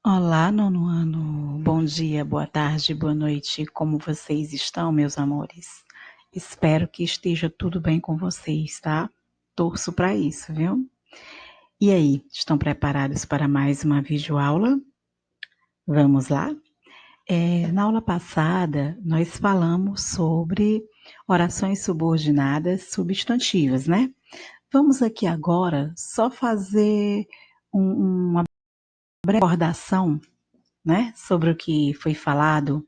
Olá, nono ano. Bom dia, boa tarde, boa noite. Como vocês estão, meus amores? Espero que esteja tudo bem com vocês, tá? Torço para isso, viu? E aí, estão preparados para mais uma videoaula? Vamos lá? Na aula passada, nós falamos sobre orações subordinadas substantivas, né? Vamos aqui agora só fazer uma recordação, né, sobre o que foi falado.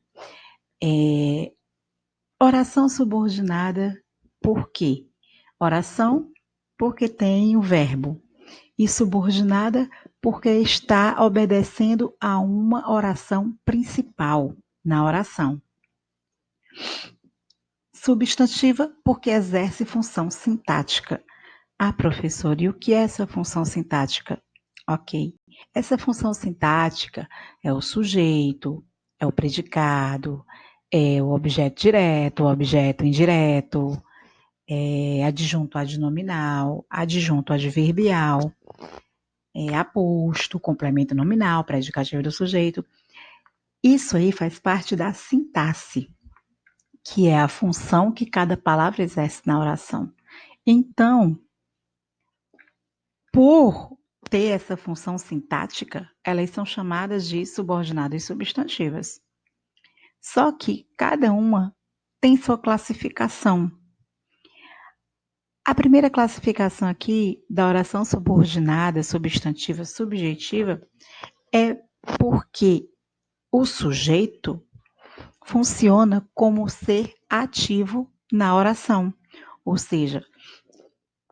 Oração subordinada, por quê? Oração, porque tem o verbo. E subordinada, porque está obedecendo a uma oração principal na oração. Substantiva, porque exerce função sintática. Ah, professor, e o que é essa função sintática? Ok. Essa função sintática é o sujeito, é o predicado, é o objeto direto, o objeto indireto, é adjunto adnominal, adjunto adverbial, é aposto, complemento nominal, predicativo do sujeito. Isso aí faz parte da sintaxe, que é a função que cada palavra exerce na oração. Então, por ter essa função sintática, elas são chamadas de subordinadas substantivas. Só que cada uma tem sua classificação. A primeira classificação aqui da oração subordinada, substantiva, subjetiva é porque o sujeito funciona como ser ativo na oração. Ou seja,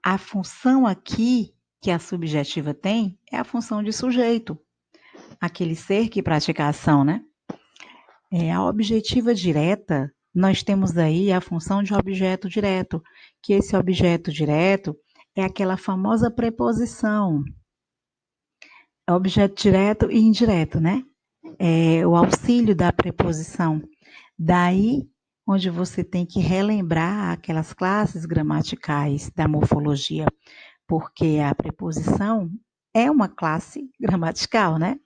a função aqui que a subjetiva tem é a função de sujeito, aquele ser que pratica a ação, né? A objetiva direta, nós temos aí a função de objeto direto, que esse objeto direto é aquela famosa preposição. Objeto direto e indireto, né? É o auxílio da preposição. Daí, onde você tem que relembrar aquelas classes gramaticais da morfologia, porque a preposição é uma classe gramatical, né?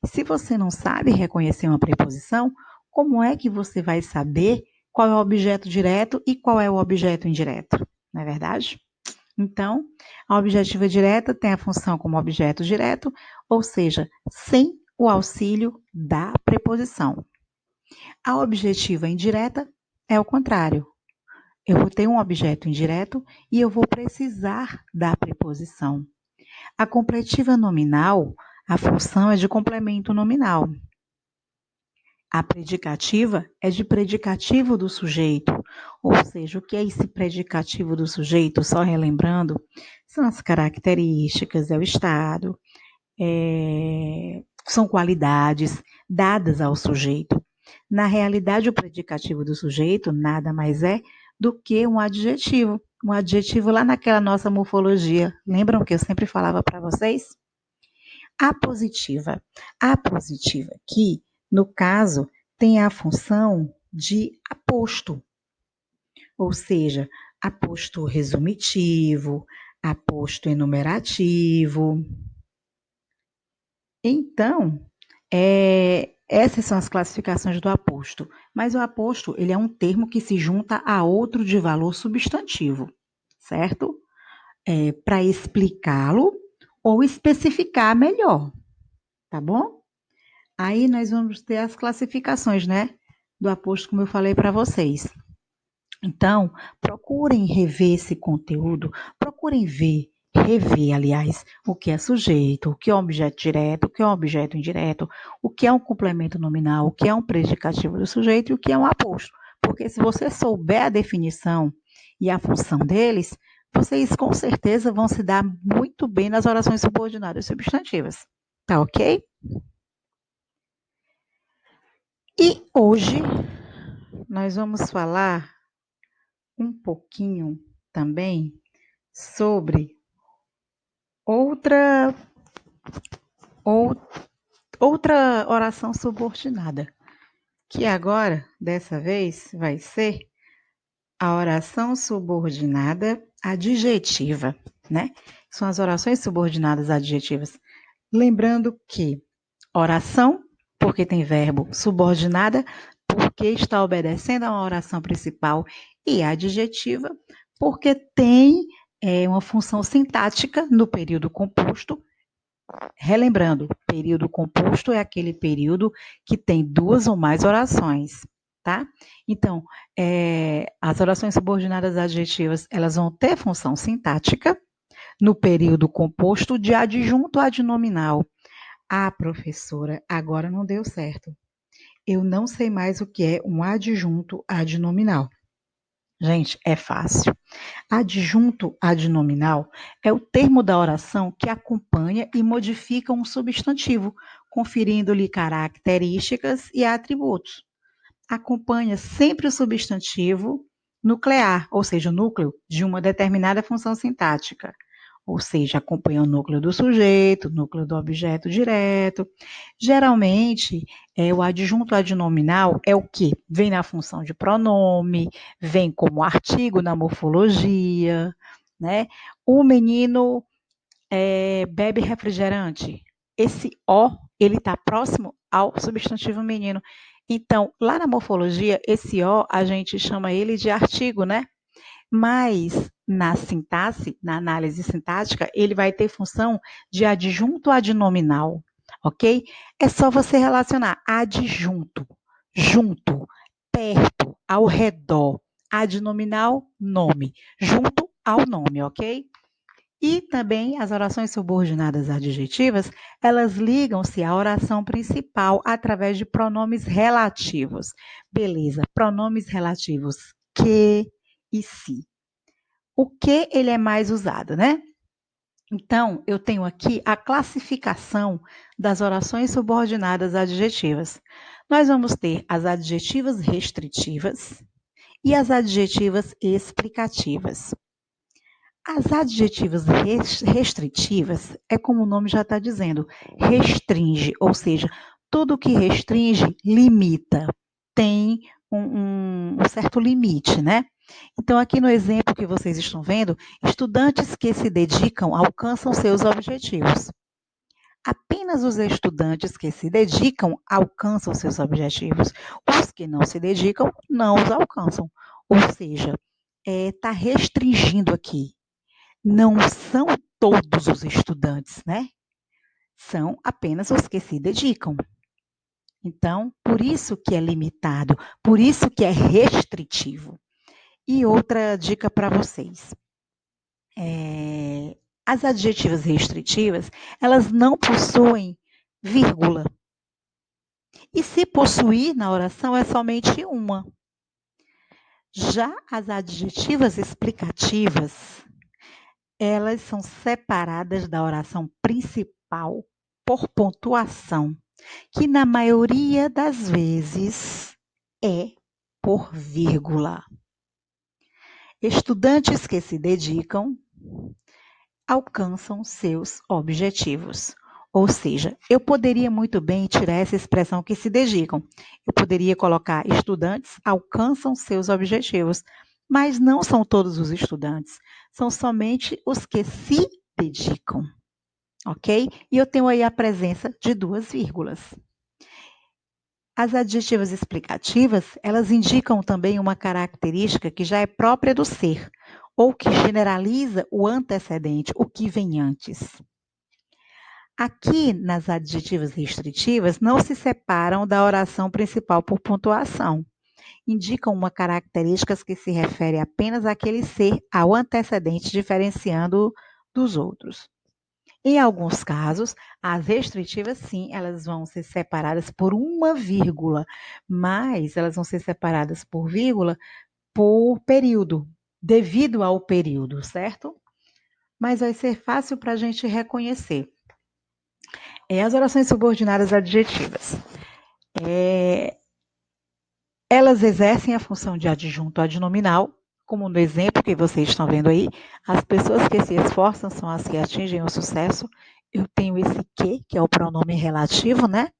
Se você não sabe reconhecer uma preposição, como é que você vai saber qual é o objeto direto e qual é o objeto indireto? Não é verdade? Então, a objetiva direta tem a função como objeto direto, ou seja, sem o auxílio da preposição. A objetiva indireta é o contrário. Eu vou ter um objeto indireto e eu vou precisar da preposição. A completiva nominal, a função é de complemento nominal. A predicativa é de predicativo do sujeito, ou seja, o que é esse predicativo do sujeito? Só relembrando, são as características, é o estado, são qualidades dadas ao sujeito. Na realidade, o predicativo do sujeito nada mais é do que um adjetivo. Um adjetivo lá naquela nossa morfologia. Lembram que eu sempre falava para vocês? A positiva. A positiva aqui, no caso, tem a função de aposto, ou seja, aposto resumitivo, aposto enumerativo. Então, essas são as classificações do aposto. Mas o aposto, ele é um termo que se junta a outro de valor substantivo, certo? Para explicá-lo ou especificar melhor, tá bom? Aí nós vamos ter as classificações, né? Do aposto, como eu falei para vocês. Então, procurem rever esse conteúdo, procurem rever, aliás, o que é sujeito, o que é um objeto direto, o que é um objeto indireto, o que é um complemento nominal, o que é um predicativo do sujeito e o que é um aposto. Porque se você souber a definição e a função deles, vocês com certeza vão se dar muito bem nas orações subordinadas substantivas. Tá ok? E hoje nós vamos falar um pouquinho também sobre outra, ou- outra oração subordinada, que agora, dessa vez, vai ser a oração subordinada adjetiva, né? São as orações subordinadas adjetivas. Lembrando que Oração, porque tem verbo. Subordinada, porque está obedecendo a uma oração principal. E adjetiva, porque tem uma função sintática no período composto. Relembrando, período composto é aquele período que tem duas ou mais orações, tá? Então, as orações subordinadas adjetivas, elas vão ter função sintática no período composto de adjunto adnominal. Ah, professora, agora não deu certo. Eu não sei mais o que é um adjunto adnominal. Gente, é fácil. Adjunto adnominal é o termo da oração que acompanha e modifica um substantivo, conferindo-lhe características e atributos. Acompanha sempre o substantivo nuclear, ou seja, o núcleo de uma determinada função sintática. Ou seja, acompanha o núcleo do sujeito, o núcleo do objeto direto. Geralmente, o adjunto adnominal é o que? Vem na função de pronome, vem como artigo na morfologia, né? O menino bebe refrigerante. Esse o, ele está próximo ao substantivo menino. Então, lá na morfologia, esse o, a gente chama ele de artigo, né? Mas na sintaxe, na análise sintática, ele vai ter função de adjunto adnominal, ok? É só você relacionar adjunto, junto, perto, ao redor, adnominal, nome, junto ao nome, ok? E também as orações subordinadas adjetivas, elas ligam-se à oração principal através de pronomes relativos. Beleza, pronomes relativos que e se. O que ele é mais usado, né? Então, eu tenho aqui a classificação das orações subordinadas adjetivas. Nós vamos ter as adjetivas restritivas e as adjetivas explicativas. As adjetivas restritivas é como o nome já está dizendo, restringe, ou seja, tudo que restringe limita, tem um certo limite, né? Então, aqui no exemplo que vocês estão vendo, estudantes que se dedicam alcançam seus objetivos. Apenas os estudantes que se dedicam alcançam seus objetivos. Os que não se dedicam não os alcançam. Ou seja, está restringindo aqui. Não são todos os estudantes, né? São apenas os que se dedicam. Então, por isso que é limitado, por isso que é restritivo. E outra dica para vocês. As adjetivas restritivas, elas não possuem vírgula. E se possuir na oração é somente uma. Já as adjetivas explicativas, elas são separadas da oração principal por pontuação, que na maioria das vezes é por vírgula. Estudantes que se dedicam alcançam seus objetivos. Ou seja, eu poderia muito bem tirar essa expressão que se dedicam. Eu poderia colocar estudantes alcançam seus objetivos, mas não são todos os estudantes, são somente os que se dedicam, ok? E eu tenho aí a presença de duas vírgulas. As adjetivas explicativas, elas indicam também uma característica que já é própria do ser, ou que generaliza o antecedente, o que vem antes. Aqui, nas adjetivas restritivas, não se separam da oração principal por pontuação. Indicam uma característica que se refere apenas àquele ser ao antecedente, diferenciando dos outros. Em alguns casos, as restritivas, sim, elas vão ser separadas por uma vírgula, mas elas vão ser separadas por vírgula por período, devido ao período, certo? Mas vai ser fácil para a gente reconhecer. As orações subordinadas adjetivas. Elas exercem a função de adjunto adnominal, como no exemplo que vocês estão vendo aí, as pessoas que se esforçam são as que atingem o sucesso. Eu tenho esse que é o pronome relativo, né?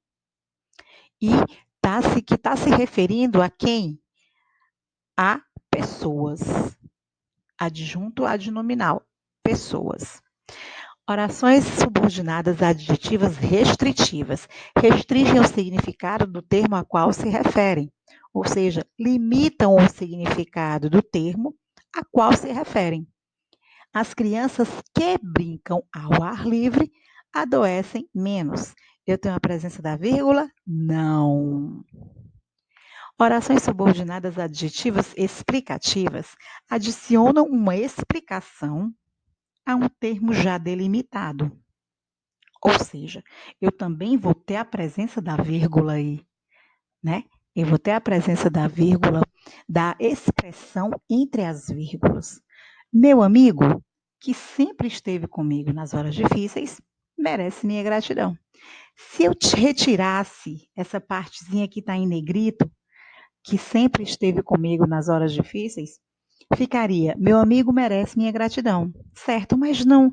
E que está se referindo a quem? A pessoas. Adjunto adnominal, pessoas. Orações subordinadas adjetivas restritivas. Restringem o significado do termo a qual se referem, ou seja, limitam o significado do termo a qual se referem. As crianças que brincam ao ar livre adoecem menos. Eu tenho a presença da vírgula? Não. Orações subordinadas adjetivas explicativas adicionam uma explicação a um termo já delimitado. Ou seja, eu também vou ter a presença da vírgula aí, né? Eu vou ter a presença da vírgula, da expressão entre as vírgulas. Meu amigo, que sempre esteve comigo nas horas difíceis, merece minha gratidão. Se eu retirasse essa partezinha que está em negrito, que sempre esteve comigo nas horas difíceis, ficaria: meu amigo merece minha gratidão. Certo, mas não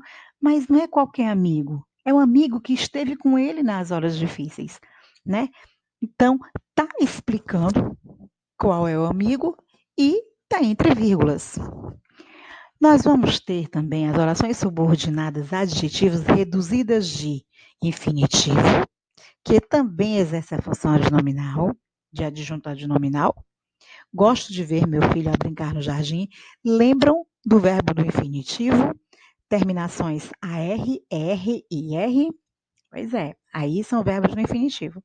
é qualquer amigo. É um amigo que esteve com ele nas horas difíceis, né? Então, tá explicando qual é o amigo e tá entre vírgulas. Nós vamos ter também as orações subordinadas adjetivas reduzidas de infinitivo, que também exerce a função adnominal, de adjunto adnominal. Gosto de ver meu filho a brincar no jardim. Lembram do verbo do infinitivo? Terminações AR, ER e IR? Pois é, aí são verbos no infinitivo.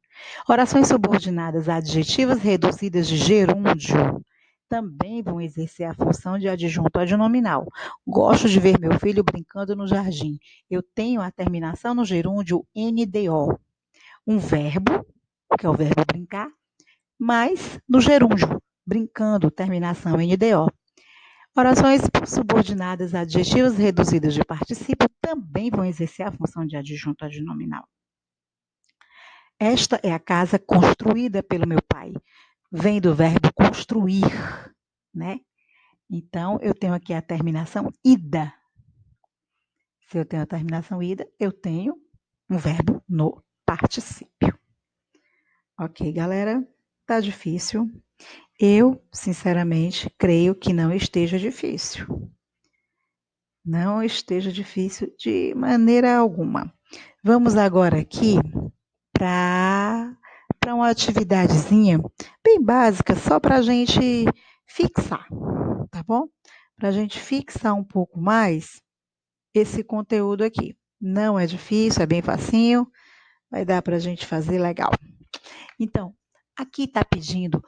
Orações subordinadas adjetivas reduzidas de gerúndio também vão exercer a função de adjunto adnominal. Gosto de ver meu filho brincando no jardim. Eu tenho a terminação no gerúndio NDO. Um verbo, que é o verbo brincar, mas no gerúndio, brincando, terminação NDO. Orações subordinadas adjetivas reduzidas de particípio também vão exercer a função de adjunto adnominal. Esta é a casa construída pelo meu pai. Vem do verbo construir, né? Então, eu tenho aqui a terminação ida. Se eu tenho a terminação ida, eu tenho um verbo no particípio. Ok, galera? Tá difícil. Eu, sinceramente, creio que não esteja difícil. Não esteja difícil de maneira alguma. Vamos agora aqui para uma atividadezinha bem básica, só para a gente fixar, tá bom? Para a gente fixar um pouco mais esse conteúdo aqui. Não é difícil, é bem facinho, vai dar para a gente fazer legal. Então, aqui está pedindo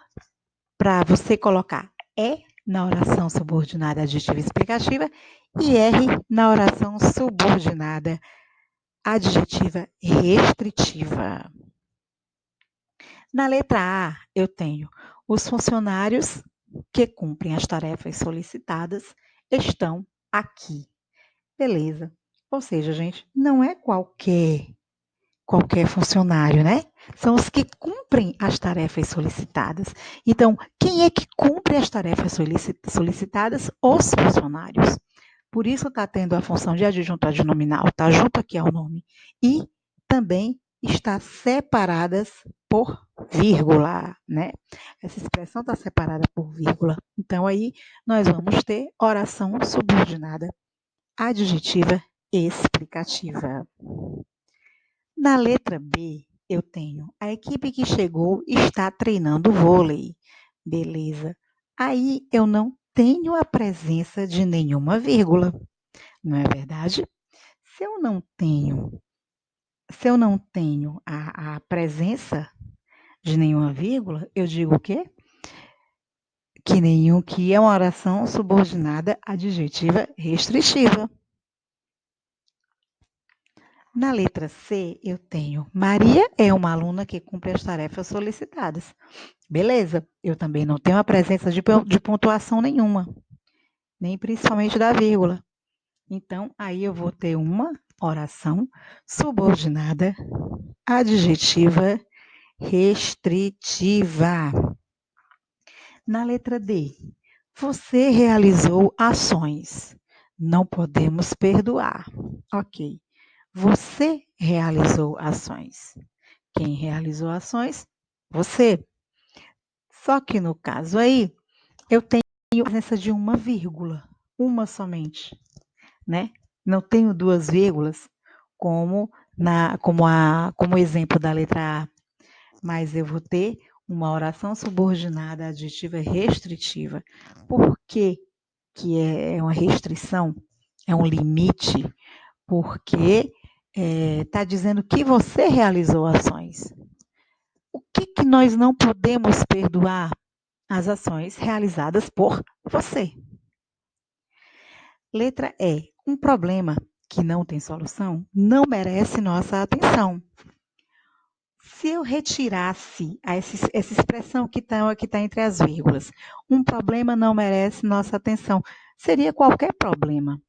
para você colocar E na oração subordinada adjetiva explicativa e R na oração subordinada adjetiva restritiva. Na letra A, eu tenho os funcionários que cumprem as tarefas solicitadas estão aqui. Beleza. Ou seja, gente, não é qualquer funcionário, né? São os que cumprem as tarefas solicitadas. Então, quem é que cumpre as tarefas solicitadas? Os funcionários. Por isso está tendo a função de adjunto adnominal, está junto aqui ao nome. E também está separadas por vírgula, né? Essa expressão está separada por vírgula. Então, aí nós vamos ter oração subordinada adjetiva explicativa. Na letra B, eu tenho a equipe que chegou está treinando vôlei. Beleza. Aí eu não tenho a presença de nenhuma vírgula, não é verdade? Se eu não tenho, se eu não tenho a presença de nenhuma vírgula, eu digo o quê? Que é uma oração subordinada adjetiva restritiva. Na letra C, eu tenho Maria é uma aluna que cumpre as tarefas solicitadas. Beleza, eu também não tenho a presença de pontuação nenhuma, nem principalmente da vírgula. Então, aí eu vou ter uma oração subordinada adjetiva restritiva. Na letra D, você realizou ações. Não podemos perdoar. Ok. Você realizou ações. Quem realizou ações? Você. Só que no caso aí, eu tenho a presença de uma vírgula, uma somente, né? Não tenho duas vírgulas, como exemplo da letra A, mas eu vou ter uma oração subordinada adjetiva restritiva. Por que que é uma restrição? É um limite? Porque está dizendo que você realizou ações. O que que nós não podemos perdoar? As ações realizadas por você. Letra E. Um problema que não tem solução não merece nossa atenção. Se eu retirasse essa expressão que está entre as vírgulas, um problema não merece nossa atenção, seria qualquer problema.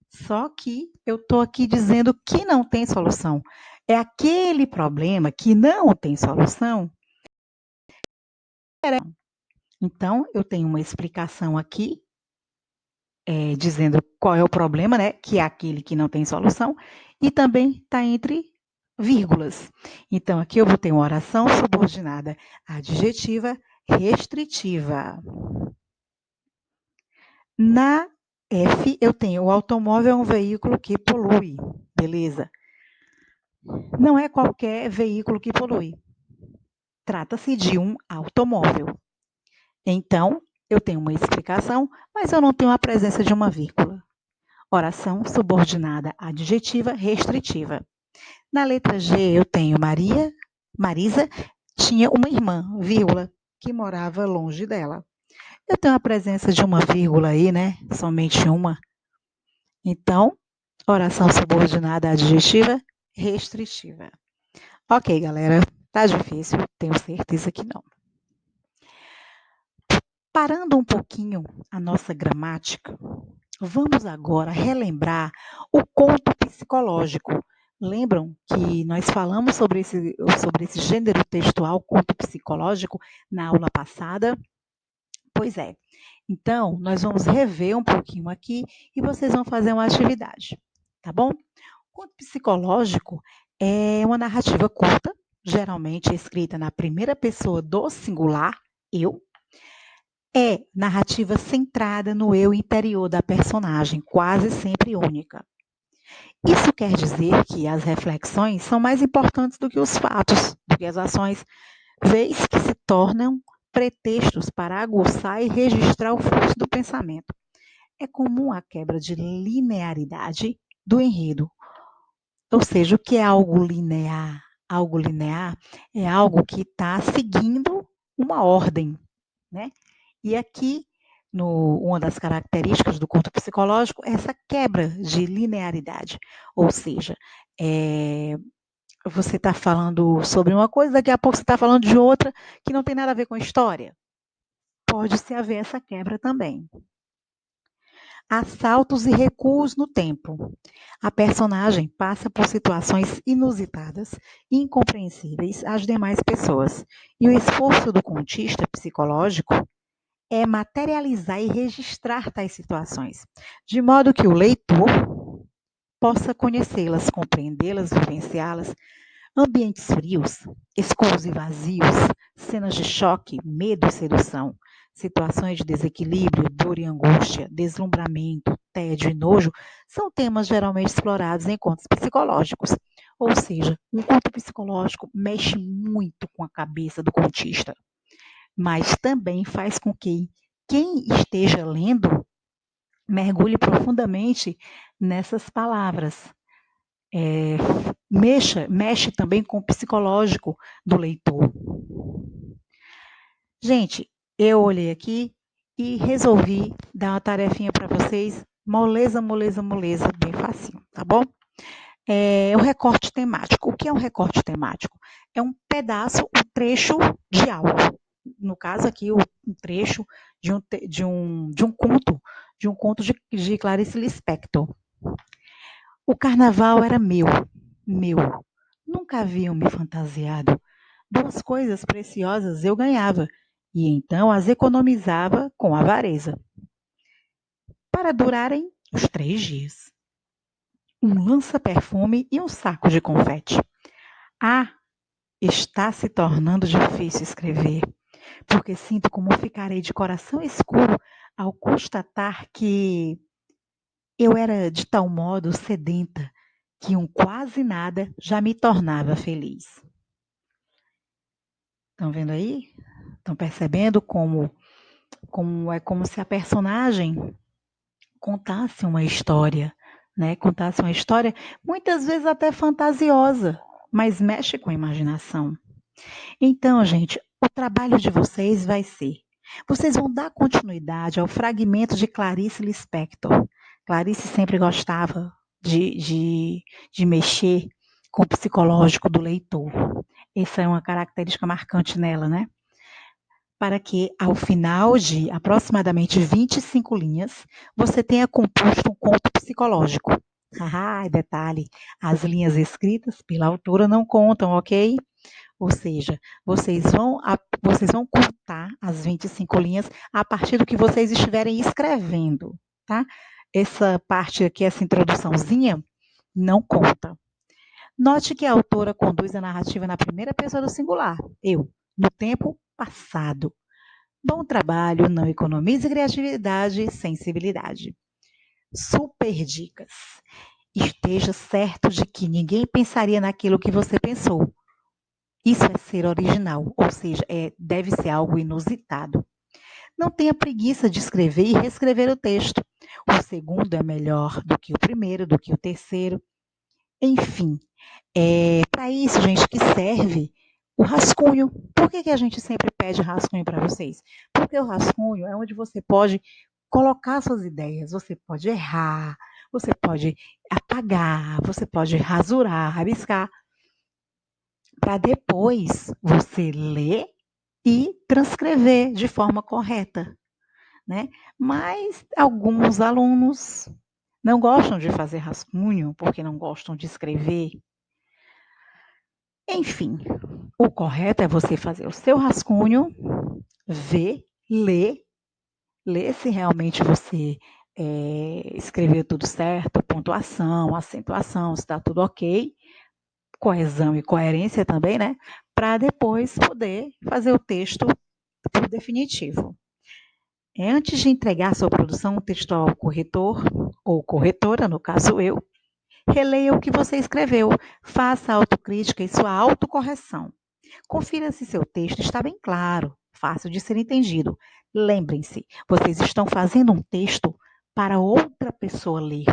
Só que eu estou aqui dizendo que não tem solução. É aquele problema que não tem solução. Então, eu tenho uma explicação aqui, dizendo qual é o problema, né? Que é aquele que não tem solução, e também está entre vírgulas. Então, aqui eu vou ter uma oração subordinada adjetiva restritiva. Na F, eu tenho o automóvel é um veículo que polui. Beleza. Não é qualquer veículo que polui. Trata-se de um automóvel. Então, eu tenho uma explicação, mas eu não tenho a presença de uma vírgula. Oração subordinada adjetiva restritiva. Na letra G, eu tenho Marisa tinha uma irmã, vírgula, que morava longe dela. Eu tenho a presença de uma vírgula aí, né? Somente uma. Então, oração subordinada adjetiva restritiva. Ok, galera, tá difícil, tenho certeza que não. Parando um pouquinho a nossa gramática, vamos agora relembrar o conto psicológico. Lembram que nós falamos sobre esse gênero textual, conto psicológico, na aula passada? Pois é. Então, nós vamos rever um pouquinho aqui e vocês vão fazer uma atividade, tá bom? Conto psicológico é uma narrativa curta, geralmente escrita na primeira pessoa do singular, eu. É narrativa centrada no eu interior da personagem, quase sempre única. Isso quer dizer que as reflexões são mais importantes do que os fatos, do que as ações, vez que se tornam pretextos para aguçar e registrar o fluxo do pensamento. É comum a quebra de linearidade do enredo. Ou seja, o que é algo linear? Algo linear é algo que está seguindo uma ordem, né? E aqui, uma das características do conto psicológico é essa quebra de linearidade. Ou seja, você está falando sobre uma coisa, daqui a pouco você está falando de outra que não tem nada a ver com a história. Pode-se haver essa quebra também. Assaltos e recuos no tempo. A personagem passa por situações inusitadas e incompreensíveis às demais pessoas. E o esforço do contista psicológico é materializar e registrar tais situações, de modo que o leitor possa conhecê-las, compreendê-las, vivenciá-las. Ambientes frios, escuros e vazios, cenas de choque, medo e sedução, situações de desequilíbrio, dor e angústia, deslumbramento, tédio e nojo são temas geralmente explorados em contos psicológicos. Ou seja, um conto psicológico mexe muito com a cabeça do contista, mas também faz com que quem esteja lendo mergulhe profundamente nessas palavras. Mexe também com o psicológico do leitor. Gente, eu olhei aqui e resolvi dar uma tarefinha para vocês, moleza, moleza, moleza, bem facinho, tá bom? O recorte temático. O que é um recorte temático? É um pedaço, um trecho de algo. No caso aqui, um trecho de um conto de Clarice Lispector. O carnaval era meu. Nunca haviam me fantasiado. 2 coisas preciosas eu ganhava, e então as economizava com avareza, para durarem os 3 dias. Um lança-perfume e um saco de confete. Ah, está se tornando difícil escrever, porque sinto como ficarei de coração escuro ao constatar que Eu era de tal modo sedenta que um quase nada já me tornava feliz. Estão vendo aí? Estão percebendo como é como se a personagem contasse uma história, né? Contasse uma história muitas vezes até fantasiosa, mas mexe com a imaginação. Então, gente, o trabalho de vocês vai ser: vocês vão dar continuidade ao fragmento de Clarice Lispector. Clarice sempre gostava de mexer com o psicológico do leitor. Essa é uma característica marcante nela, né? Para que, ao final de aproximadamente 25 linhas, você tenha composto um conto psicológico. Ah, detalhe: as linhas escritas pela autora não contam, ok? Ou seja, vocês vão contar as 25 linhas a partir do que vocês estiverem escrevendo, tá? Essa parte aqui, essa introduçãozinha, não conta. Note que a autora conduz a narrativa na primeira pessoa do singular, eu, no tempo passado. Bom trabalho, não economize criatividade e sensibilidade. Super dicas. Esteja certo de que ninguém pensaria naquilo que você pensou. Isso é ser original, ou seja, deve ser algo inusitado. Não tenha preguiça de escrever e reescrever o texto. O segundo é melhor do que o primeiro, do que o terceiro. Enfim, é para isso, gente, que serve o rascunho. Por que a gente sempre pede rascunho para vocês? Porque o rascunho é onde você pode colocar suas ideias, você pode errar, você pode apagar, você pode rasurar, rabiscar, para depois você ler e transcrever de forma correta, né? Mas alguns alunos não gostam de fazer rascunho porque não gostam de escrever. Enfim, o correto é você fazer o seu rascunho, ver, ler se realmente você escreveu tudo certo, pontuação, acentuação, se está tudo ok, coesão e coerência também, né? Para depois poder fazer o texto por definitivo. Antes de entregar sua produção textual ao corretor, ou corretora, no caso eu, releia o que você escreveu, faça a autocrítica e sua autocorreção. Confira se seu texto está bem claro, fácil de ser entendido. Lembrem-se, vocês estão fazendo um texto para outra pessoa ler,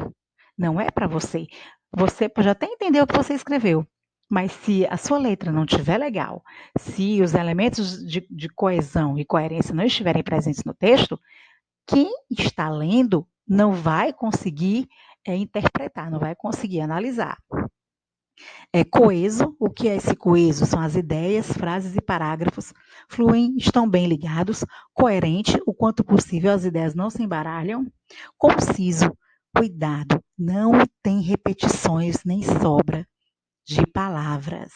não é para você. Você pode até entender o que você escreveu, mas se a sua letra não estiver legal, se os elementos de coesão e coerência não estiverem presentes no texto, quem está lendo não vai conseguir interpretar, não vai conseguir analisar. É coeso, o que é esse coeso? São as ideias, frases e parágrafos fluem, estão bem ligados. Coerente, o quanto possível as ideias não se embaralham. Conciso, cuidado, não tem repetições nem sobra de palavras,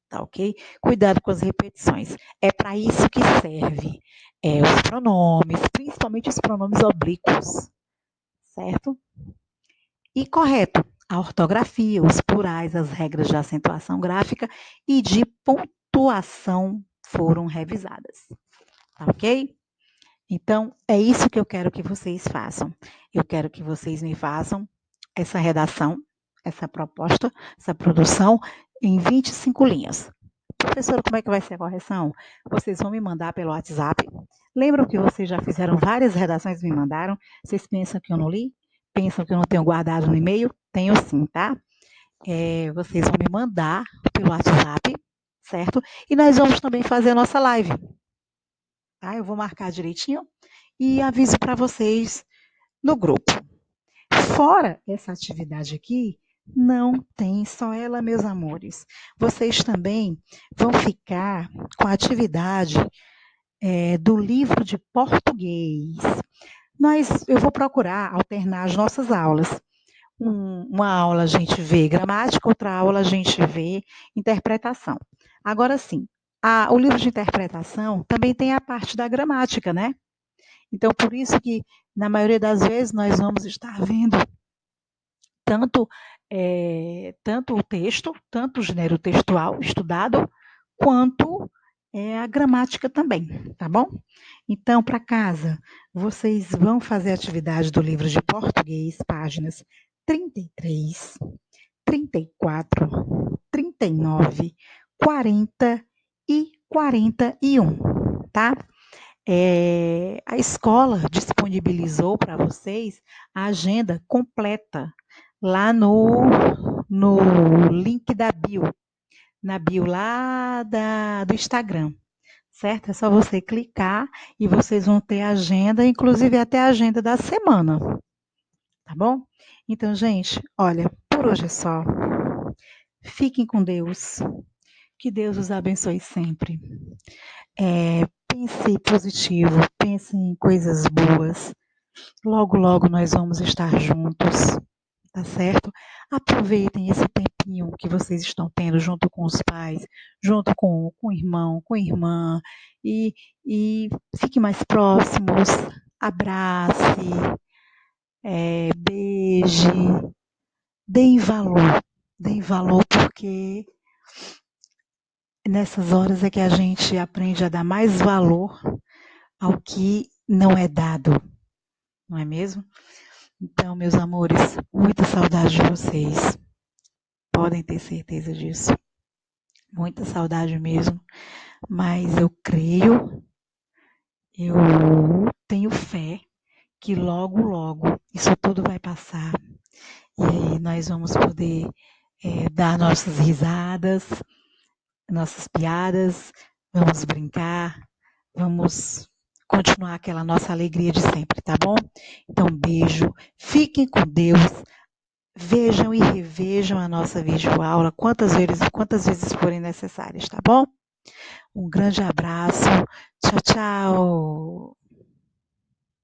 tá ok? Cuidado com as repetições. É para isso que serve os pronomes, principalmente os pronomes oblíquos, certo? E correto, a ortografia, os plurais, as regras de acentuação gráfica e de pontuação foram revisadas, tá ok? Então, é isso que eu quero que vocês façam. Eu quero que vocês me façam essa redação, essa proposta, essa produção em 25 linhas. Professora, como é que vai ser a correção? Vocês vão me mandar pelo WhatsApp. Lembram que vocês já fizeram várias redações e me mandaram? Vocês pensam que eu não li? Pensam que eu não tenho guardado no e-mail? Tenho sim, tá? Vocês vão me mandar pelo WhatsApp, certo? E nós vamos também fazer a nossa live, tá? Eu vou marcar direitinho e aviso para vocês no grupo. Fora essa atividade aqui, não tem só ela, meus amores. Vocês também vão ficar com a atividade do livro de português. Eu vou procurar alternar as nossas aulas. Uma aula a gente vê gramática, outra aula a gente vê interpretação. Agora sim, o livro de interpretação também tem a parte da gramática, né? Então, por isso que, na maioria das vezes, nós vamos estar vendo tanto, tanto o texto, tanto o gênero textual estudado, quanto é a gramática também, tá bom? Então, para casa, vocês vão fazer a atividade do livro de português, páginas 33, 34, 39, 40 e 41, tá? A escola disponibilizou para vocês a agenda completa lá no link da bio, na bio lá do Instagram, certo? É só você clicar e vocês vão ter a agenda, inclusive até a agenda da semana, tá bom? Então, gente, olha, por hoje é só. Fiquem com Deus. Que Deus os abençoe sempre. Pense positivo, pense em coisas boas. Logo, logo nós vamos estar juntos, tá certo? Aproveitem esse tempinho que vocês estão tendo junto com os pais, junto com o irmão, com a irmã, e, e fiquem mais próximos, abrace, beije, deem valor porque nessas horas é que a gente aprende a dar mais valor ao que não é dado, não é mesmo? Então, meus amores, muita saudade de vocês. Podem ter certeza disso. Muita saudade mesmo. Mas eu creio, eu tenho fé que logo, logo isso tudo vai passar. E aí nós vamos poder dar nossas risadas, nossas piadas, vamos brincar, vamos continuar aquela nossa alegria de sempre, tá bom? Então, beijo, fiquem com Deus, vejam e revejam a nossa videoaula quantas vezes forem necessárias, tá bom? Um grande abraço, tchau, tchau!